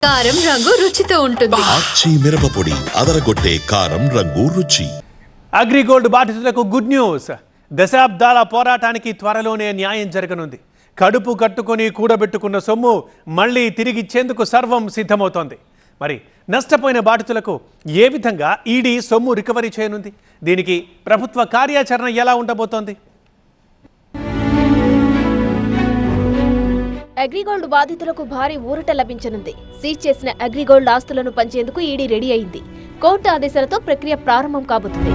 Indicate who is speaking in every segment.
Speaker 1: కారం రంగు రుచితో ఉంటుంది.
Speaker 2: ఆచి మిరపపొడి అదరగొట్టే కారం రంగు రుచి.
Speaker 3: అగ్రిగోల్డ్ బాధితులకు గుడ్ న్యూస్. దశాబ్దాల పోరాటానికి త్వరలోనే న్యాయం జరగనుంది. కడుపు కట్టుకొని కూడబెట్టుకున్న సొమ్ము మళ్లీ తిరిగిచ్చేందుకు సర్వం సిద్ధమవుతోంది. మరి నష్టపోయిన బాధితులకు ఏ విధంగా ఈడీ సొమ్ము రికవరీ చేయనుంది? దీనికి ప్రభుత్వ కార్యాచరణ ఎలా ఉండబోతోంది?
Speaker 4: అగ్రిగోల్డ్ బాధితులకు భారీ ఊరట లభించనుంది. సీజ్ చేసిన అగ్రిగోల్డ్ ఆస్తులను పంచేందుకు ఈడీ రెడీ అయింది. కోర్టు ఆదేశాలతో ప్రక్రియ ప్రారంభం కాబోతుంది.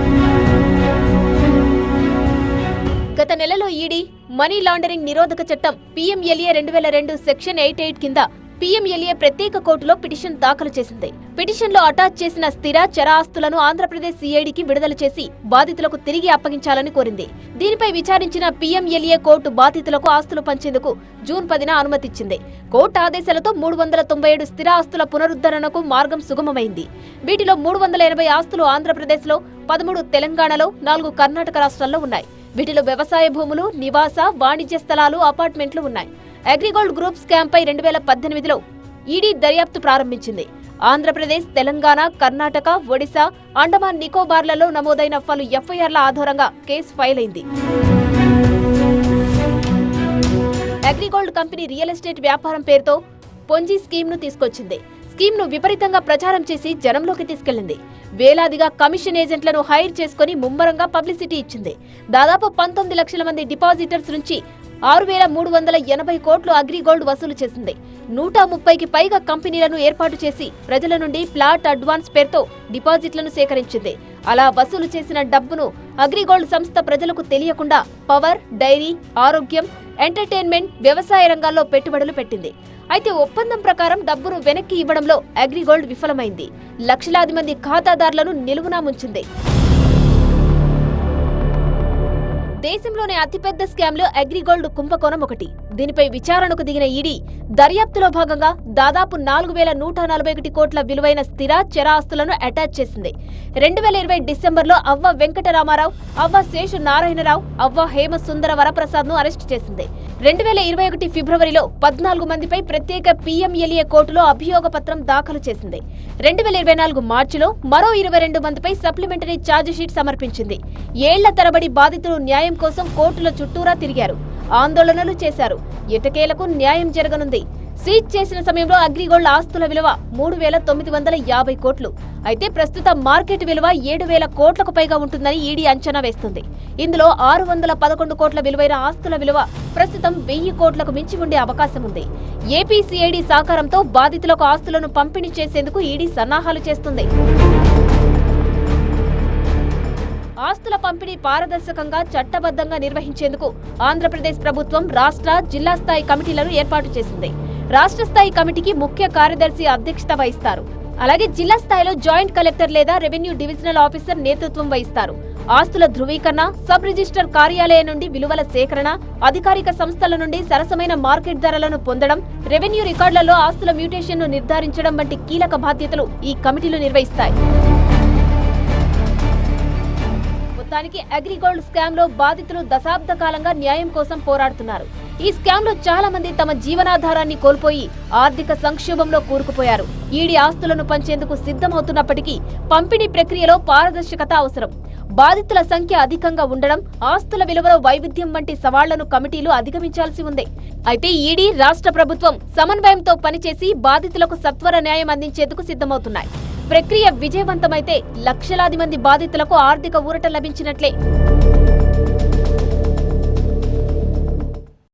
Speaker 4: గత నెలలో ఈడీ మనీ లాండరింగ్ నిరోధక చట్టం PMLA 2002 సెక్షన్ 88 కింద PMLA ప్రత్యేక కోర్టులో పిటిషన్ దాఖలు చేసింది. పిటిషన్లో అటాచ్ చేసిన స్థిర చర ఆస్తులను ఆంధ్రప్రదేశ్ CIDకి విడుదల చేసి బాధితులకు తిరిగి అప్పగించాలని కోరింది. దీనిపై విచారించిన PMLA కోర్టు బాధితులకు ఆస్తులు పంచేందుకు జూన్ 10న అనుమతిచ్చింది. కోర్టు ఆదేశాలతో 397 స్థిర ఆస్తుల పునరుద్ధరణకు మార్గం సుగమమైంది. వీటిలో 380 ఆస్తులు ఆంధ్రప్రదేశ్లో, 13 తెలంగాణలో, 4 కర్ణాటక రాష్ట్రాల్లో ఉన్నాయి. వీటిలో వ్యవసాయ భూములు, నివాస, వాణిజ్య స్థలాలు, అపార్ట్మెంట్లు ఉన్నాయి. అగ్రిగోల్డ్ గ్రూప్ స్కామ్ పై 2018లో ఈడీ దర్యాప్తు ప్రారంభించింది. ఆంధ్రప్రదేశ్, తెలంగాణ, కర్ణాటక, ఒడిశా, అండమాన్ నికోబార్లలో నమోదైన పలు FIRల ఆధారంగా కేసు ఫైల్ అయింది. అగ్రిగోల్డ్ కంపెనీ రియల్ ఎస్టేట్ వ్యాపారం పేరుతో పొంజీ స్కీమ్ను తీసుకొచ్చింది. స్కీమ్ను విపరీతంగా ప్రచారం చేసి జనంలోకి తీసుకెళ్లింది. వేలాదిగా కమిషన్ ఏజెంట్లను హైర్ చేసుకుని ముమ్మరంగా పబ్లిసిటీ ఇచ్చింది. దాదాపు 19 లక్షల మంది డిపాజిటర్స్ నుంచి 6,380 కోట్లు అగ్రిగోల్డ్ వసూలు చేసింది. 130కి పైగా కంపెనీలను ఏర్పాటు చేసి ప్రజల నుండి ప్లాట్ అడ్వాన్స్ పేరుతో డిపాజిట్లను సేకరించింది. అలా వసూలు చేసిన డబ్బును అగ్రిగోల్డ్ సంస్థ ప్రజలకు తెలియకుండా పవర్, డైరీ, ఆరోగ్యం, ఎంటర్టైన్మెంట్, వ్యవసాయ రంగాల్లో పెట్టుబడులు పెట్టింది. అయితే ఒప్పందం ప్రకారం డబ్బును వెనక్కి ఇవ్వడంలో అగ్రిగోల్డ్ విఫలమైంది. లక్షలాది మంది ఖాతాదారులను నిలువునా ముంచింది. దేశంలోనే అతిపెద్ద స్కామ్లో అగ్రిగోల్డ్ కుంభకోణం ఒకటి. దీనిపై విచారణకు దిగిన ఈడీ దర్యాప్తులో భాగంగా దాదాపు 4,141 కోట్ల విలువైన స్థిర చర ఆస్తులను అటాచ్ చేసింది. 2020 డిసెంబర్లో అవ్వ వెంకటరామారావు, అవ్వ శేషు నారాయణరావు, అవ్వ హేమ సుందర వరప్రసాద్ ను అరెస్టు చేసింది. 2021 ఫిబ్రవరిలో 14 మందిపై ప్రత్యేక PMLA కోర్టులో అభియోగ పత్రం దాఖలు చేసింది. 2024 మార్చిలో మరో 22 మందిపై సప్లిమెంటరీ ఛార్జిషీట్ సమర్పించింది. ఏళ్ల తరబడి బాధితులు న్యాయం కోసం కోర్టుల చుట్టూరా తిరిగారు, ఆందోళనలు చేశారు. ఎటకేలకు న్యాయం జరగనుంది. సీజ్ చేసిన సమయంలో అగ్రిగోల్డ్ ఆస్తుల విలువ 3,950 కోట్లు. అయితే ప్రస్తుత మార్కెట్ విలువ 7,000 కోట్లకు పైగా ఉంటుందని ఈడీ అంచనా వేస్తుంది. ఇందులో 611 కోట్ల విలువైన ఆస్తుల విలువ ప్రస్తుతం 1000 కోట్లకు మించి ఉండే అవకాశం ఉంది. ఏపీ CID సహకారంతో బాధితులకు ఆస్తులను పంపిణీ చేసేందుకు ఈడీ సన్నాహాలు చేస్తుంది. ఆస్తుల పంపిణీ పారదర్శకంగా, చట్టబద్ధంగా నిర్వహించేందుకు ఆంధ్రప్రదేశ్ ప్రభుత్వం రాష్ట్ర, జిల్లా స్థాయి కమిటీలను ఏర్పాటు చేసింది. రాష్ట్ర స్థాయి కమిటీకి ముఖ్య కార్యదర్శి అధ్యక్షత వహిస్తారు. అలాగే జిల్లా స్థాయిలో జాయింట్ కలెక్టర్ లేదా రెవెన్యూ డివిజనల్ ఆఫీసర్ నేతృత్వం వహిస్తారు. ఆస్తుల ధృవీకరణ, సబ్ రిజిస్టర్ కార్యాలయం నుండి విలువల సేకరణ, అధికారిక సంస్థల నుండి సరసమైన మార్కెట్ ధరలను పొందడం, రెవెన్యూ రికార్డులలో ఆస్తుల మ్యూటేషన్ను నిర్ధారించడం వంటి కీలక బాధ్యతలు ఈ కమిటీలు నిర్వహిస్తాయి. మొత్తానికి అగ్రిగోల్డ్ స్కామ్ లో బాధితులు దశాబ్ద కాలంగా న్యాయం కోసం పోరాడుతున్నారు. ఈ స్కామ్ లో చాలా మంది తమ జీవనాధారాన్ని కోల్పోయి ఆర్థిక సంక్షోభంలో కూరుకుపోయారు. ఈడీ ఆస్తులను పంచేందుకు సిద్ధమవుతున్నప్పటికీ పంపిణీ ప్రక్రియలో పారదర్శకత అవసరం. బాధితుల సంఖ్య అధికంగా ఉండడం, ఆస్తుల విలువలో వైవిధ్యం వంటి సవాళ్లను కమిటీలు అధిగమించాల్సి ఉంది. అయితే ఈడీ, రాష్ట్ర ప్రభుత్వం సమన్వయంతో పనిచేసి బాధితులకు సత్వర న్యాయం అందించేందుకు సిద్ధమవుతున్నాయి. ప్రక్రియ విజయవంతమైతే లక్షలాది మంది బాధితులకు ఆర్థిక ఊరట లభించినట్లే.